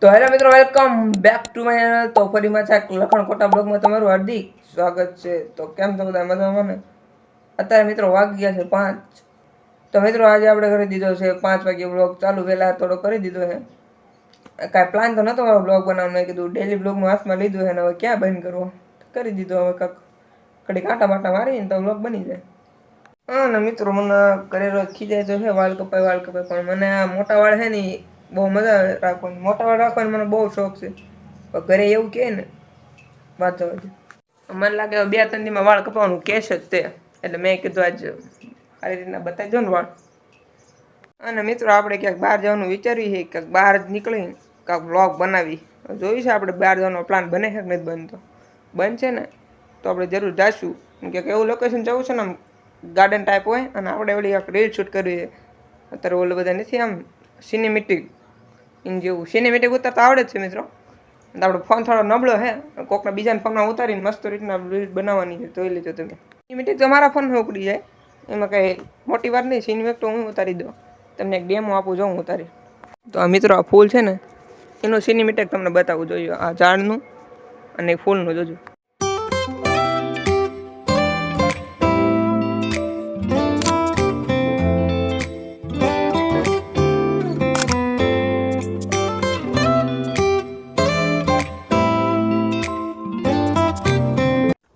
તો હેલો મિત્રો, welcome back to my channel. તો ફરી પાછા લખણ ખોટા બ્લોગમાં તમારું હાર્દિક સ્વાગત છે. તો કેમ છો બધા મજામાં ને? અત્યારે મિત્રો વાગી ગયા છે 5. તો મિત્રો આજે આપણે કરી દીધો છે 5 વાગે બ્લોગ ચાલુ. વહેલા થોડો કરી દીધો છે. કાંઈ પ્લાન તો નહોતો મારો બ્લોગ બનાવવાનો. મેં કીધું ડેલી બ્લોગનું હાથમાં લીધું છે ને હવે ક્યાં બંધ કરવો, કરી દીધો. હવે કાંક કડી કાંટા બાટા મારીને તો બ્લોગ બની જાય. હા ને મિત્રો, મને કરેલો ખીજાય તો છે વાળ કપાય, પણ મને આ મોટા વાળ છે ને બહુ મજા આવે રાખવાની. મોટા વાળ રાખવાનો મને બહુ શોખ છે. પણ ઘરે એવું કહે ને વાત જવા દે. મને લાગે 2-3 દીમાં વાળ કપાવવાનું કેશ જ તે. એટલે મેં કીધું આજ આવી રીતના બતાવી દો ને વાળ. અને મિત્રો આપણે ક્યાંક બહાર જવાનું વિચારીએ છીએ, ક્યાંક બહાર જ નીકળી કાંક વ્લોગ બનાવી. જોયું છે આપણે બહાર જવાનો પ્લાન બને છે કે નથી બનતો. બનશે ને તો આપણે જરૂર જઈશું. કે એવું લોકેશન જવું છે ને આમ ગાર્ડન ટાઈપ હોય, અને આપણે ઓલી એક રીલ શૂટ કરવી છે. અત્યારે ઓલું બધા નથી આમ સિનેમેટિક ઇન જેવું સિનેમેટિક ઉતારતા આવડે જ છે મિત્રો. આપણો ફોન થોડો નબળો છે, કોકના બીજાના ફોનમાં ઉતારીને મસ્ત રીતના રીલ બનાવવાની છે. જોઈ લેજો તમે. સિનેમેટિક તો મારા ફોનમાં ઉપડી જાય, એમાં કંઈ મોટી વાત નહીં. સિનેમેટિક તો હું ઉતારી દઉં. તમને એક ડેમો આપું, જો હું ઉતારી. તો આ મિત્રો આ ફૂલ છે ને એનું સિનેમેટિક તમને બતાવું. જોઈએ આ ઝાડનું અને ફૂલનું જોજો.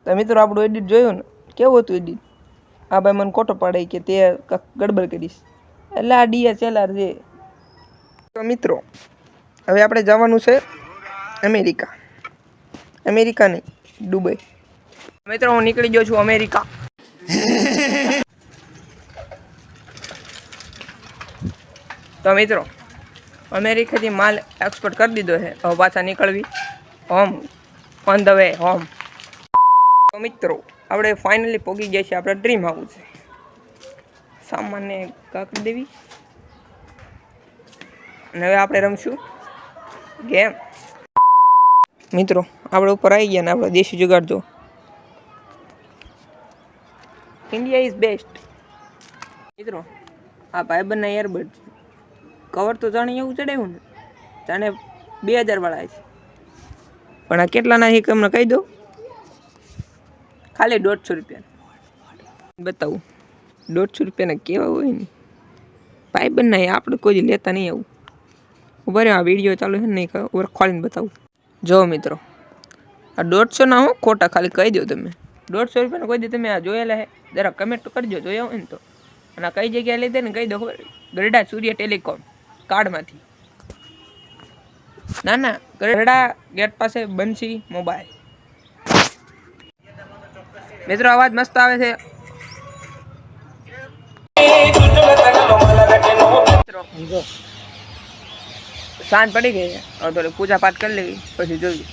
તો મિત્રો આપણું એડિટ જોયું ને, કેવું હતું એડિટ? આ ભાઈ મને ખોટો પાડે કે તે ગડબડ કરીશ, એટલે આ DSLR છે. તો મિત્રો હવે આપણે જવાનું છે અમેરિકા. અમેરિકા નહીં, દુબઈ. મિત્રો હું નીકળી ગયો છું અમેરિકા. તો મિત્રો અમેરિકાથી માલ એક્સપોર્ટ કરી દીધો છે. હવે પાછા નીકળવી home, on the way home. તો મિત્રો આપણે ફાઇનલી પહોંચી ગયા છીએ આપણા ડ્રીમ હાઉસ. સામાન્ય કાકડી દેવી. અને હવે આપણે રમશું ગેમ. મિત્રો આપણે ઉપર આવી ગયા ને આપણે દેશી જુગાડ જો. India is best. મિત્રો આ ભાઈબંધના એરબડ કવર તો જાણે એવું ચડાવ્યું ને જાણે 2000 વાળા છે. પણ આ કેટલાના છે તમને કહી દો, ખાલી 150 રૂપિયા. બતાવું 150 રૂપિયાના કેવા હોય ને ભાઈબંધ ના. આપણે કોઈ લેતા નહીં આવું. ઉભા રહ્યો, આ વિડીયો ચાલુ છે ને નહીં ખબર ખોલીને બતાવું. જો મિત્રો આ 150 ના હું ખોટા, ખાલી કહી દો તમે. 150 રૂપિયાના કોઈ દી તમે આ જોયેલા છે? જરા કમેન્ટ કરજો જોયા હોય ને તો. અને કઈ જગ્યાએ લીધે ને કહી દો. ગરડા સૂર્ય ટેલિકોમ કાર્ડમાંથી. ના ના, ગરડા ગેટ પાસે બંસી મોબાઈલ. મિત્રો અવાજ મસ્ત આવે છે. સાંજ પડી ગઈ, હવે થોડી પૂજા પાઠ કરી લેવી પછી જોયું.